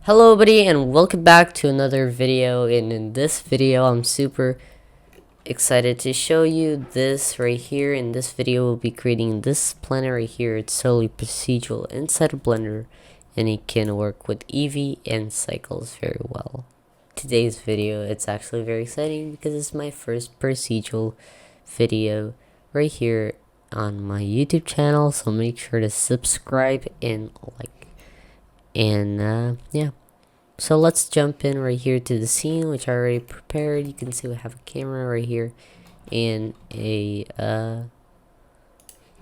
Hello everybody and welcome back to another video, and in this video I'm super excited to show you this right here. In this video we'll be creating this planet right here. It's solely procedural inside of Blender and it can work with Eevee and cycles very well. Today's video, it's actually very exciting because it's my first procedural video right here on my YouTube channel, so make sure to subscribe and like. And yeah, so let's jump in right here to the scene, which I already prepared. You can see we have a camera right here and a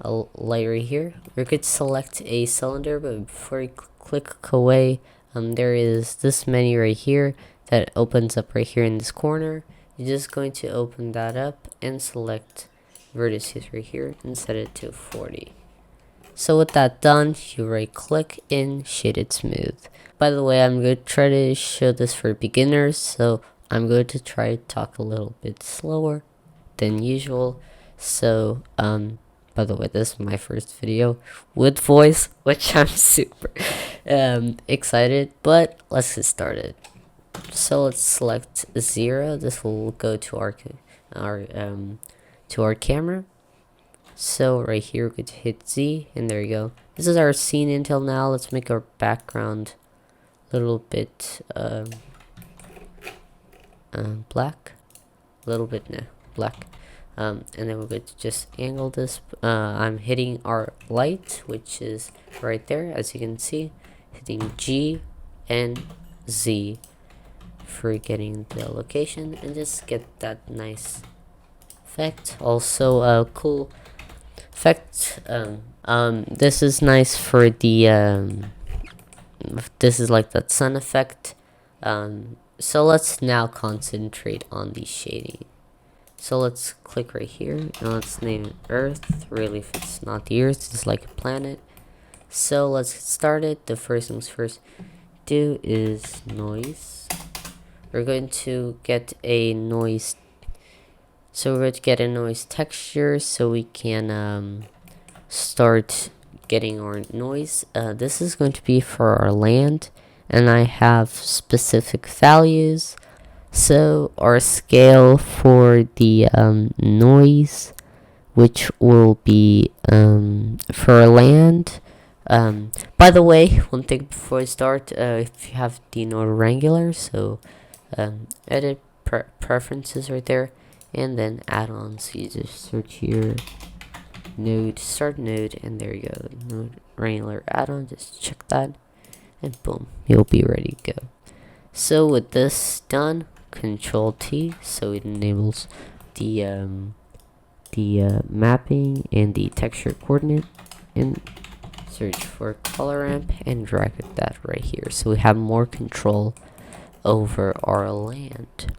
light right here. We could select a cylinder, but before you click away, there is this menu right here that opens up right here in this corner. You're just going to open that up and select vertices right here and set it to 40. So with that done, you right click and shade it smooth. By the way, I'm going to try to show this for beginners, so I'm going to try to talk a little bit slower than usual. So by the way, this is my first video with voice, which I'm super excited, but let's get started. So let's select 0. This will go to our camera. So right here we could hit Z, and there you go. This is our scene until now. Let's make our background a little bit black, a little bit black, and then we're going to just angle this. I'm hitting our light, which is right there, as you can see, hitting G and Z for getting the location and just get that nice effect. Also cool effect. This is nice for the this is like that sun effect. So let's now concentrate on the shading. So let's click right here and let's name it Earth. Really, if it's not the Earth, it's like a planet. So let's get started. The first things first do is noise. We're going to get a noise. So we're going to get a noise texture so we can start getting our noise. This is going to be for our land, and I have specific values. So our scale for the noise, which will be for our land. By the way, one thing before I start, if you have the node Wrangler, so edit preferences right there. And then add-ons, you just search here, node, start node, and there you go, node Wrangler add-on, just check that, and boom, you'll be ready to go. So with this done, Control T, so it enables the mapping and the texture coordinate, and search for color ramp and drag that right here, so we have more control over our land.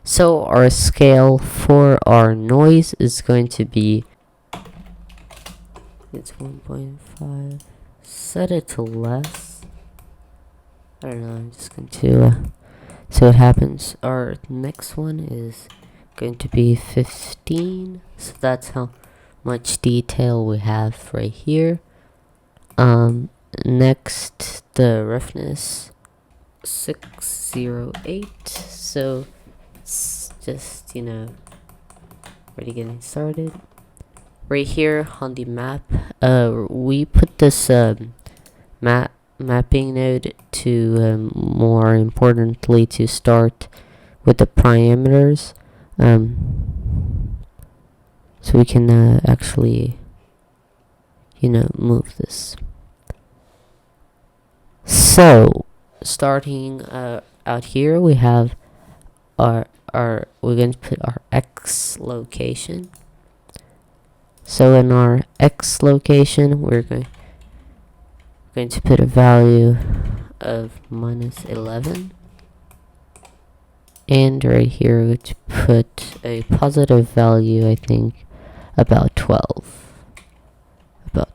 So our scale for our noise is going to be, it's 1.5. Set it to less. I don't know, I'm just going to see what happens. Our next one is going to be 15. So that's how much detail we have right here. Next, the roughness 608. So just, you know, already getting started. Right here on the map, we put this mapping node to more importantly to start with the parameters, so we can actually, you know, move this. So starting out here, we have we're going to put our X location. So in our X location, we're going to put a value of -11, and right here we're going to put a positive value, I think about 12 or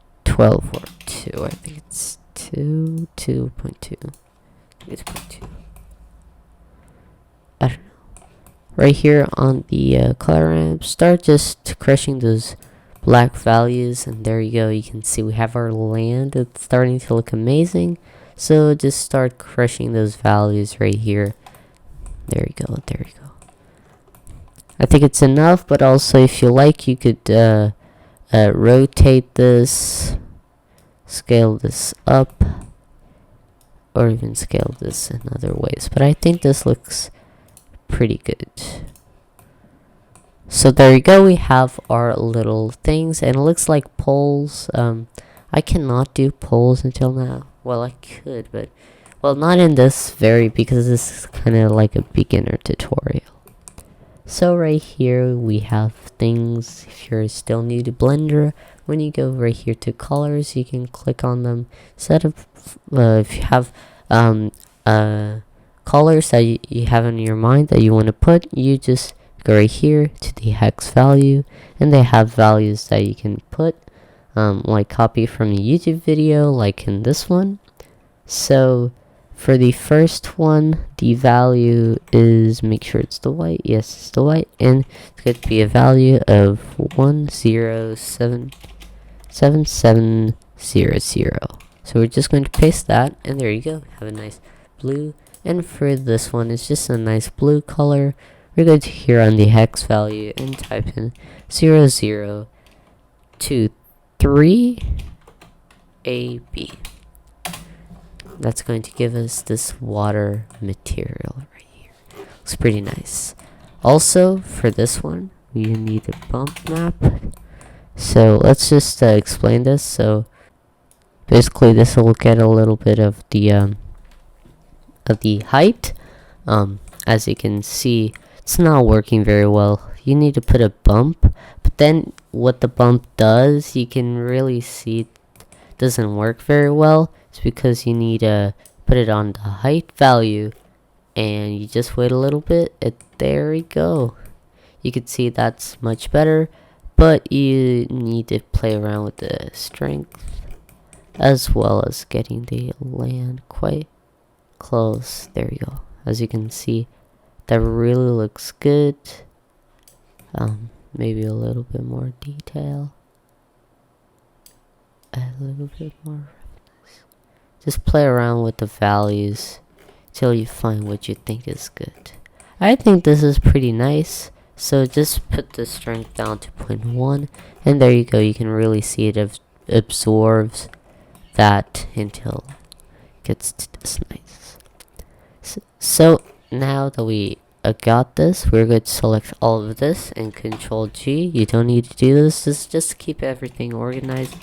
2. I think it's 2.2. It's 2.2. I don't know. Right here on the color ramp, start just crushing those black values, and there you go. You can see we have our land. It's starting to look amazing. So just start crushing those values right here. There you go, there you go. I think it's enough, but also if you like, you could rotate this, scale this up, or even scale this in other ways. But I think this looks pretty good. So there you go, we have our little things, and it looks like poles. I cannot do poles until now. Well, I could, but well, not in this because this is kind of like a beginner tutorial. So right here we have things. If you're still new to Blender, when you go right here to colors, you can click on them. Instead of if you have colors that you have in your mind that you want to put, you just go right here to the hex value, and they have values that you can put, like copy from a YouTube video, like in this one. So for the first one, the value is, make sure it's the white, yes, it's the white, and it's going to be a value of 1077700. So we're just going to paste that, and there you go, have a nice blue. And for this one, it's just a nice blue color. We're going to here on the hex value and type in 0023AB. That's going to give us this water material right here. Looks pretty nice. Also, for this one, we need a bump map. So let's just explain this. So basically, this will get a little bit of the height. As you can see, it's not working very well. You need to put a bump, but then what the bump does, you can really see doesn't work very well. It's because you need to put it on the height value, and you just wait a little bit, and there we go. You can see that's much better, but you need to play around with the strength as well as getting the land quite close. There you go. As you can see, that really looks good. Maybe a little bit more detail, a little bit more. Just play around with the values till you find what you think is good. I think this is pretty nice. So just put the strength down to 0.1, and there you go. You can really see it absorbs that until it gets to this nice. So now that we got this, we're going to select all of this and Control G. You don't need to do this. This is just to keep everything organized.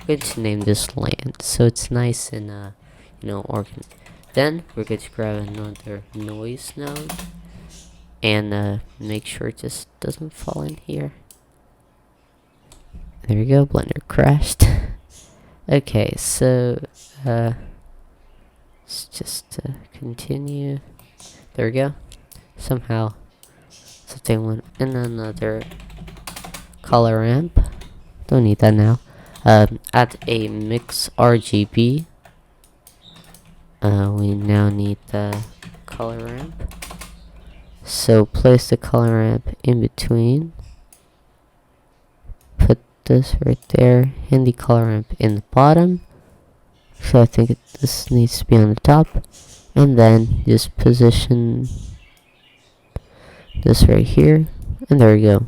We're going to name this land, so it's nice and organized. Then we're going to grab another noise node and make sure it just doesn't fall in here. There we go. Blender crashed. Okay, so let's just continue. There we go. Somehow something went in another color ramp. Don't need that now. Add a mix RGB. We now need the color ramp. So place the color ramp in between. Put this right there, and the color ramp in the bottom. So I think this needs to be on the top, and then just position this right here, and there we go.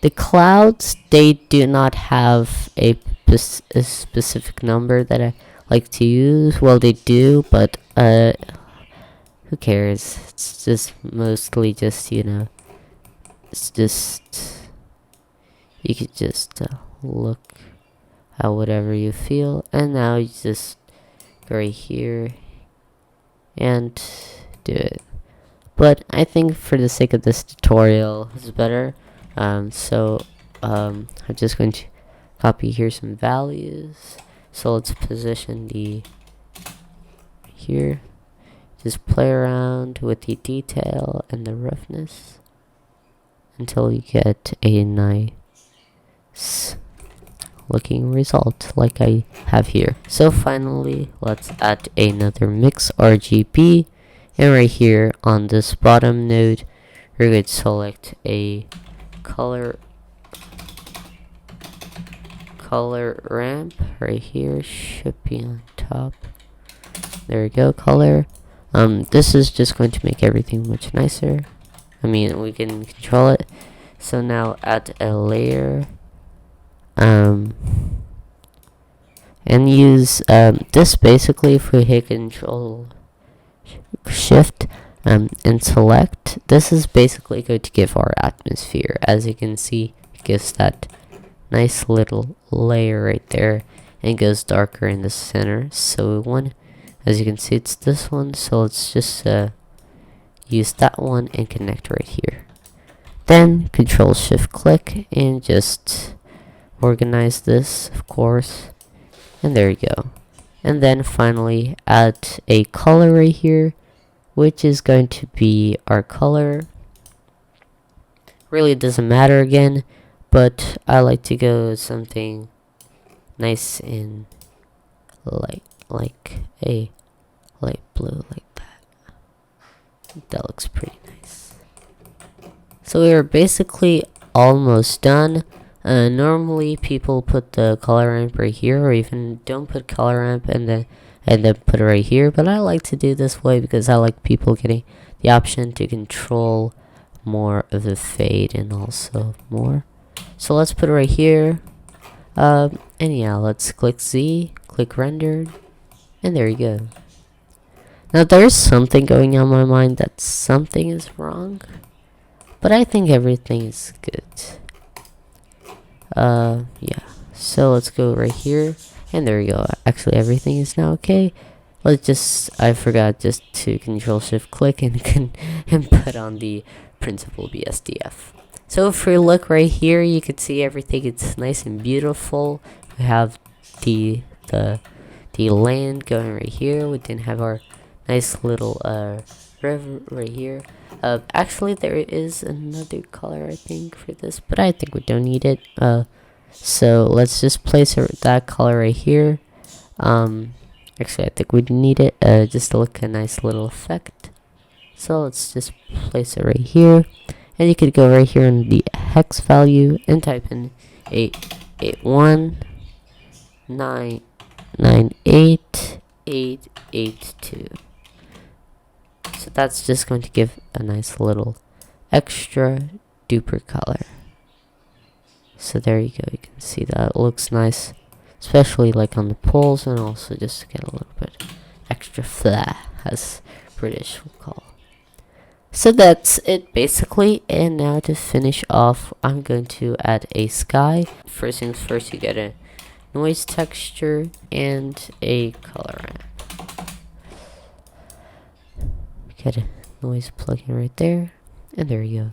The clouds, they do not have a specific number that I like to use. Well, they do, but who cares? It's just mostly just, it's just, you could just look at whatever you feel, and now you just go right here and do it. But I think for the sake of this tutorial, it's better. I'm just going to copy here some values. So let's position the here. Just play around with the detail and the roughness until you get a nice looking result like I have here. So finally, let's add another mix RGB, and right here on this bottom node, we're going to select a color ramp right here. Should be on top. There we go, color. This is just going to make everything much nicer. I mean, we can control it. So now add a layer. And use this basically. If we hit Control Shift and select, this is basically going to give our atmosphere. As you can see, it gives that nice little layer right there, and goes darker in the center. So one, as you can see, it's this one. So let's just use that one and connect right here. Then Control Shift click and just organize this, of course, and there you go. And then finally add a color right here, which is going to be our color. Really doesn't matter again, but I like to go with something nice and light, like a light blue, like that. That looks pretty nice. So we are basically almost done. Normally people put the color ramp right here, or even don't put color ramp and then put it right here, but I like to do this way because I like people getting the option to control more of the fade and also more. So let's put it right here. And yeah, let's click Z, click rendered, and there you go. Now there's something going on in my mind that something is wrong, but I think everything is good. Yeah, so let's go right here, and there we go. Actually, everything is now okay. Let's just, I forgot just to Control Shift click and put on the Principal BSDF. So if we look right here, you can see everything. It's nice and beautiful. We have the land going right here. We then have our nice little river right here. Actually, there is another color I think for this, but I think we don't need it. So let's just place that color right here. Actually, I think we need it just to look a nice little effect. So let's just place it right here, and you could go right here in the hex value and type in 881.998.882. So that's just going to give a nice little extra duper color. So there you go, you can see that it looks nice, especially like on the poles, and also just to get a little bit extra flair, as British will call. So that's it basically, and now to finish off, I'm going to add a sky. First things first, you get a noise texture and a color ramp. Get a noise plugin right there, and there you go.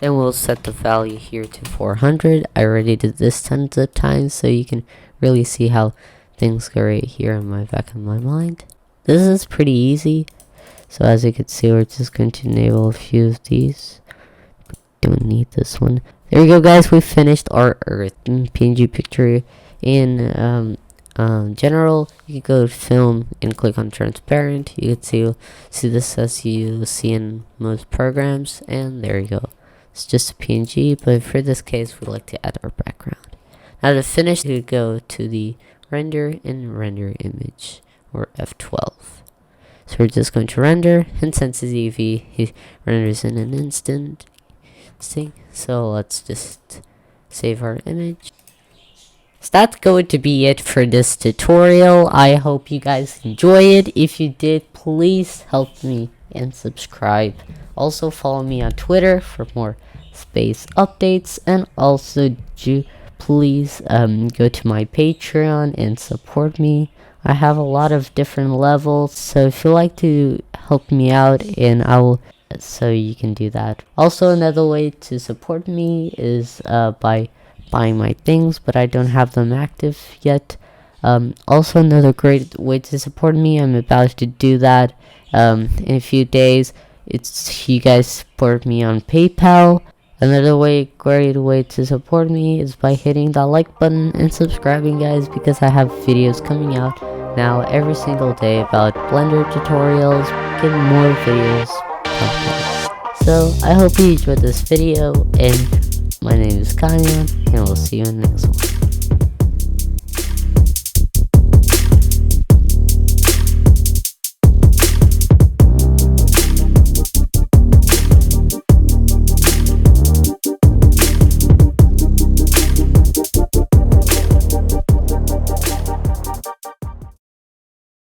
Then we'll set the value here to 400. I already did this tons of times, so you can really see how things go right here in my back of my mind. This is pretty easy. So as you can see, we're just going to enable a few of these. Don't need this one. There we go, guys. We finished our Earth PNG picture. In general, you can go to film and click on transparent. You can see this as you see in most programs, and there you go. It's just a PNG, but for this case, we like to add our background. Now to finish, you could go to the render and render image, or F12. So we're just going to render, and since it's EV, it renders in an instant. So let's just save our image. So that's going to be it for this tutorial. I hope you guys enjoy it. If you did, please help me and subscribe. Also follow me on Twitter for more space updates, and also please go to my Patreon and support me. I have a lot of different levels, so if you like to help me out, and so you can do that. Also, another way to support me is by buying my things, but I don't have them active yet. Also, another great way to support me, I'm about to do that in a few days. It's you guys support me on PayPal. Another great way to support me is by hitting that like button and subscribing, guys, because I have videos coming out now every single day about Blender tutorials, getting more videos. So I hope you enjoyed this video, and my name is Kion, and we'll see you in the next one.